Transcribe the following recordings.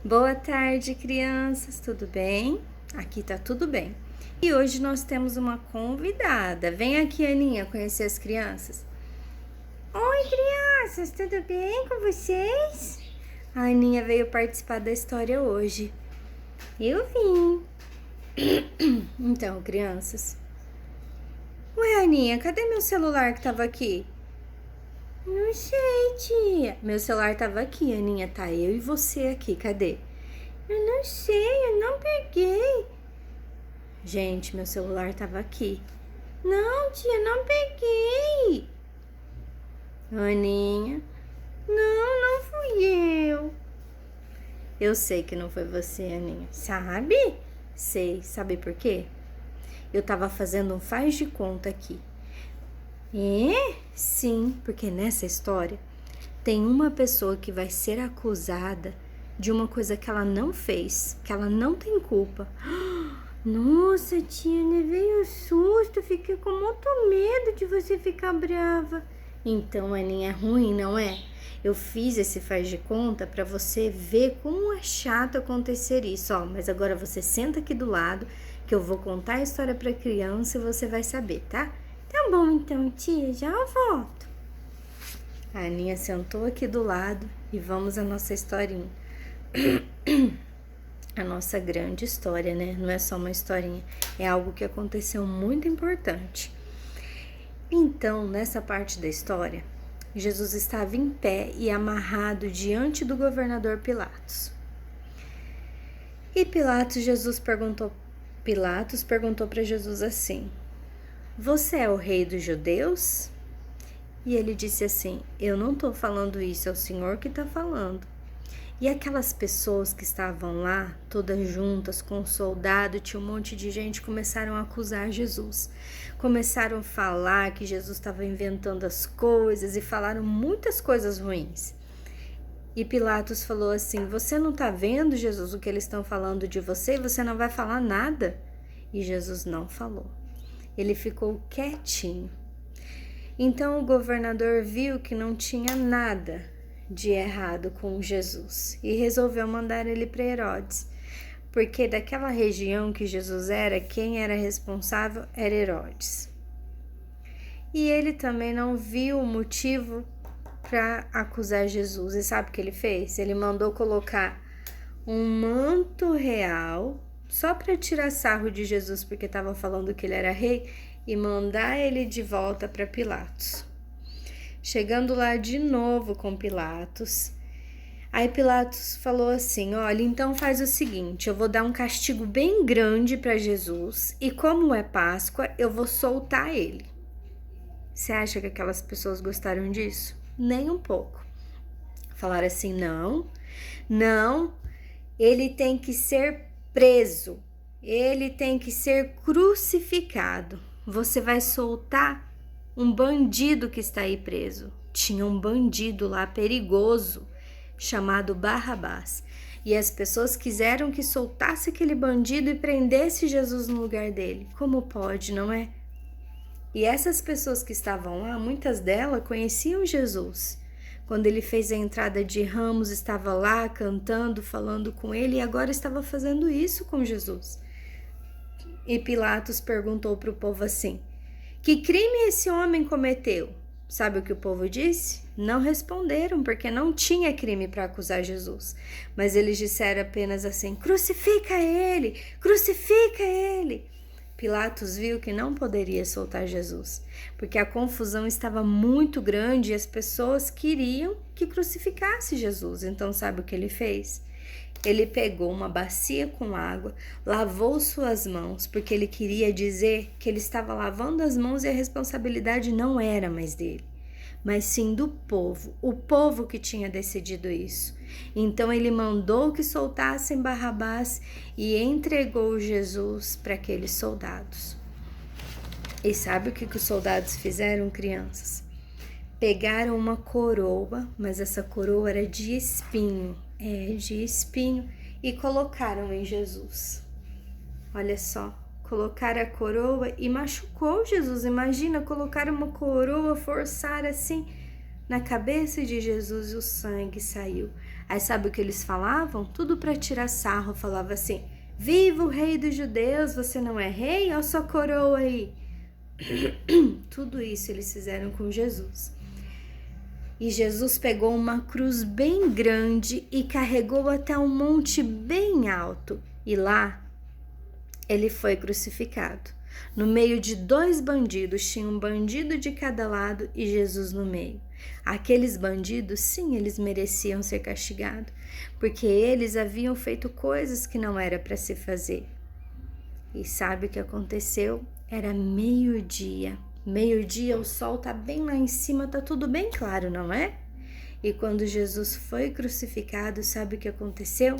Boa tarde, crianças, tudo bem? Aqui tá tudo bem. E hoje nós temos uma convidada. Vem aqui, Aninha, conhecer as crianças. Oi, crianças, tudo bem com vocês? A Aninha veio participar da história hoje. Eu vim. Então, crianças. Ué, Aninha, cadê meu celular que tava aqui? Não sei, tia. Meu celular tava aqui, Aninha. Tá eu e você aqui. Cadê? Eu não sei, eu não peguei. Gente, meu celular tava aqui. Não, tia, não peguei. Aninha. Não, não fui eu. Eu sei que não foi você, Aninha. Sabe? Sei. Sabe por quê? Eu tava fazendo um faz de conta aqui. Sim, porque nessa história tem uma pessoa que vai ser acusada de uma coisa que ela não fez, que ela não tem culpa. Nossa, tia, levei um susto, fiquei com muito medo de você ficar brava. Então, Aninha, é ruim, não é? Eu fiz esse faz de conta para você ver como é chato acontecer isso, ó. Mas agora você senta aqui do lado, que eu vou contar a história para criança e você vai saber, tá? Tá bom então, tia, já eu volto. A Aninha sentou aqui do lado e vamos à nossa historinha. A nossa grande história, né? Não é só uma historinha, é algo que aconteceu muito importante. Então, nessa parte da história, Jesus estava em pé e amarrado diante do governador Pilatos. E Pilatos perguntou para Jesus assim: Você é o rei dos judeus? E ele disse assim: Eu não estou falando isso, é o Senhor que está falando. E aquelas pessoas que estavam lá, todas juntas com o soldado, tinha um monte de gente, começaram a acusar Jesus. Começaram a falar que Jesus estava inventando as coisas e falaram muitas coisas ruins. E Pilatos falou assim: Você não está vendo, Jesus, o que eles estão falando de você? Você não vai falar nada? E Jesus não falou. Ele ficou quietinho. Então o governador viu que não tinha nada de errado com Jesus e resolveu mandar ele para Herodes, porque daquela região que Jesus era, quem era responsável era Herodes. E ele também não viu motivo para acusar Jesus. E sabe o que ele fez? Ele mandou colocar um manto real só para tirar sarro de Jesus, porque estava falando que ele era rei, e mandar ele de volta para Pilatos. Chegando lá de novo com Pilatos, aí Pilatos falou assim: Olha, então faz o seguinte, eu vou dar um castigo bem grande para Jesus e como é Páscoa, eu vou soltar ele. Você acha que aquelas pessoas gostaram disso? Nem um pouco. Falaram assim: não, ele tem que ser preso, ele tem que ser crucificado. Você vai soltar um bandido que está aí preso. Tinha um bandido lá perigoso chamado Barrabás. E as pessoas quiseram que soltasse aquele bandido e prendesse Jesus no lugar dele. Como pode, não é? E essas pessoas que estavam lá, muitas delas conheciam Jesus. Quando ele fez a entrada de ramos, estava lá cantando, falando com ele, e agora estava fazendo isso com Jesus. E Pilatos perguntou para o povo assim: Que crime esse homem cometeu? Sabe o que o povo disse? Não responderam, porque não tinha crime para acusar Jesus. Mas eles disseram apenas assim: Crucifica ele! Crucifica ele! Pilatos viu que não poderia soltar Jesus, porque a confusão estava muito grande e as pessoas queriam que crucificasse Jesus. Então, sabe o que ele fez? Ele pegou uma bacia com água, lavou suas mãos, porque ele queria dizer que ele estava lavando as mãos e a responsabilidade não era mais dele, mas sim do povo, o povo que tinha decidido isso. Então ele mandou que soltassem Barrabás e entregou Jesus para aqueles soldados. E sabe o que os soldados fizeram, crianças? Pegaram uma coroa, mas essa coroa era de espinho, e colocaram em Jesus. Olha só, colocaram a coroa e machucou Jesus. Imagina, colocar uma coroa, forçar assim na cabeça de Jesus e o sangue saiu. Aí sabe o que eles falavam? Tudo para tirar sarro, falava assim: viva o rei dos judeus, você não é rei? Olha sua coroa aí. Tudo isso eles fizeram com Jesus. E Jesus pegou uma cruz bem grande e carregou até um monte bem alto. E lá ele foi crucificado. No meio de 2 bandidos, tinha um bandido de cada lado e Jesus no meio. Aqueles bandidos, sim, eles mereciam ser castigados, porque eles haviam feito coisas que não era para se fazer. E sabe o que aconteceu? Era meio-dia. Meio-dia, o sol tá bem lá em cima, tá tudo bem claro, não é? E quando Jesus foi crucificado, sabe o que aconteceu?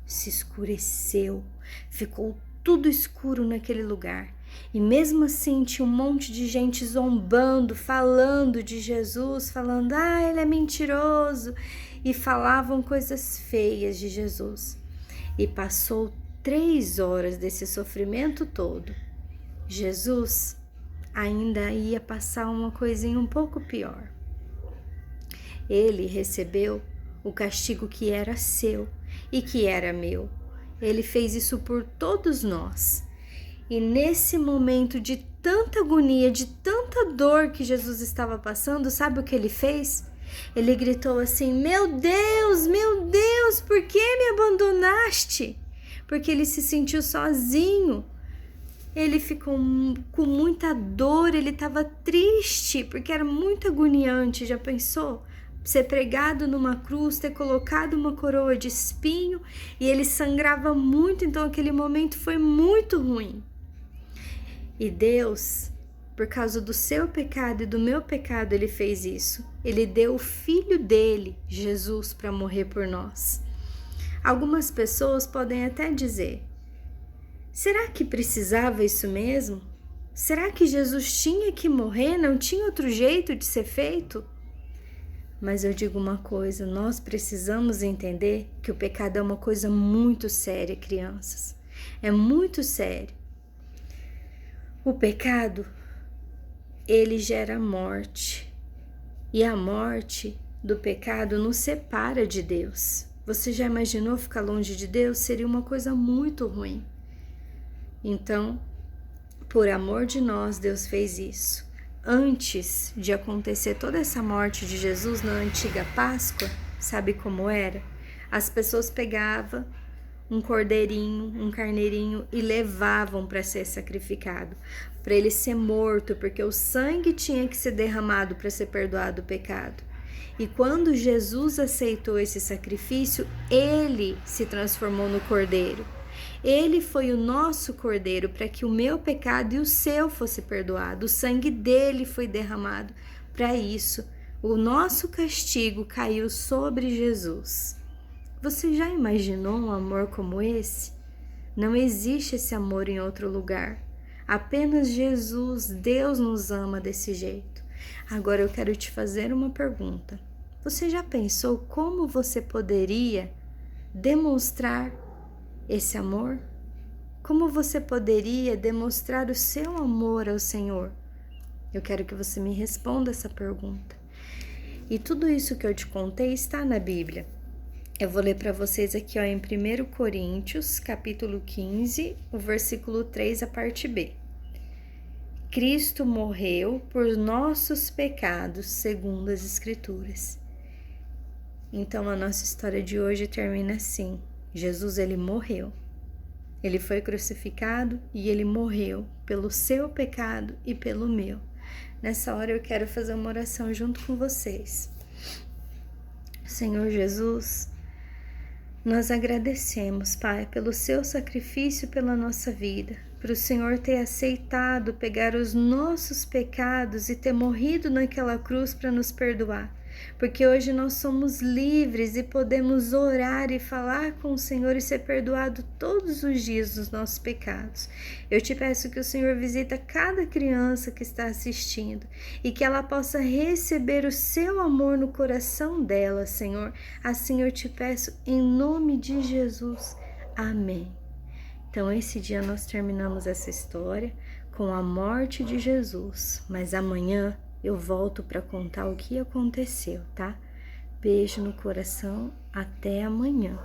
Se escureceu, ficou tudo escuro naquele lugar. E mesmo assim tinha um monte de gente zombando, falando de Jesus, falando: ah, ele é mentiroso, e falavam coisas feias de Jesus. E passou 3 horas desse sofrimento todo. Jesus ainda ia passar uma coisinha um pouco pior. Ele recebeu o castigo que era seu e que era meu. Ele fez isso por todos nós. E nesse momento de tanta agonia, de tanta dor que Jesus estava passando, sabe o que ele fez? Ele gritou assim: meu Deus, por que me abandonaste? Porque ele se sentiu sozinho. Ele ficou com muita dor, ele estava triste, porque era muito agoniante. Já pensou? Ser pregado numa cruz, ter colocado uma coroa de espinho, e ele sangrava muito, então aquele momento foi muito ruim. E Deus, por causa do seu pecado e do meu pecado, ele fez isso. Ele deu o filho dele, Jesus, para morrer por nós. Algumas pessoas podem até dizer: será que precisava isso mesmo? Será que Jesus tinha que morrer? Não tinha outro jeito de ser feito? Mas eu digo uma coisa: nós precisamos entender que o pecado é uma coisa muito séria, crianças. É muito sério. O pecado, ele gera morte. E a morte do pecado nos separa de Deus. Você já imaginou ficar longe de Deus? Seria uma coisa muito ruim. Então, por amor de nós, Deus fez isso. Antes de acontecer toda essa morte de Jesus na antiga Páscoa, sabe como era? As pessoas pegavam um cordeirinho, um carneirinho e levavam para ser sacrificado, para ele ser morto, porque o sangue tinha que ser derramado para ser perdoado o pecado. E quando Jesus aceitou esse sacrifício, ele se transformou no cordeiro. Ele foi o nosso cordeiro para que o meu pecado e o seu fosse perdoado. O sangue dele foi derramado para isso. O nosso castigo caiu sobre Jesus. Você já imaginou um amor como esse? Não existe esse amor em outro lugar. Apenas Jesus, Deus nos ama desse jeito. Agora eu quero te fazer uma pergunta. Você já pensou como você poderia demonstrar esse amor? Como você poderia demonstrar o seu amor ao Senhor? Eu quero que você me responda essa pergunta. E tudo isso que eu te contei está na Bíblia. Eu vou ler para vocês aqui, em 1 Coríntios, capítulo 15, o versículo 3, a parte B. Cristo morreu por nossos pecados, segundo as Escrituras. Então, a nossa história de hoje termina assim. Jesus, ele morreu. Ele foi crucificado e ele morreu pelo seu pecado e pelo meu. Nessa hora eu quero fazer uma oração junto com vocês. Senhor Jesus, nós agradecemos, Pai, pelo seu sacrifício pela nossa vida, por o Senhor ter aceitado pegar os nossos pecados e ter morrido naquela cruz para nos perdoar, porque hoje nós somos livres e podemos orar e falar com o Senhor e ser perdoado todos os dias dos nossos pecados. Eu te peço que o Senhor visita cada criança que está assistindo e que ela possa receber o seu amor no coração dela, Senhor. Assim eu te peço em nome de Jesus. Amém. Então esse dia nós terminamos essa história com a morte de Jesus, mas amanhã eu volto para contar o que aconteceu, tá? Beijo no coração. Até amanhã.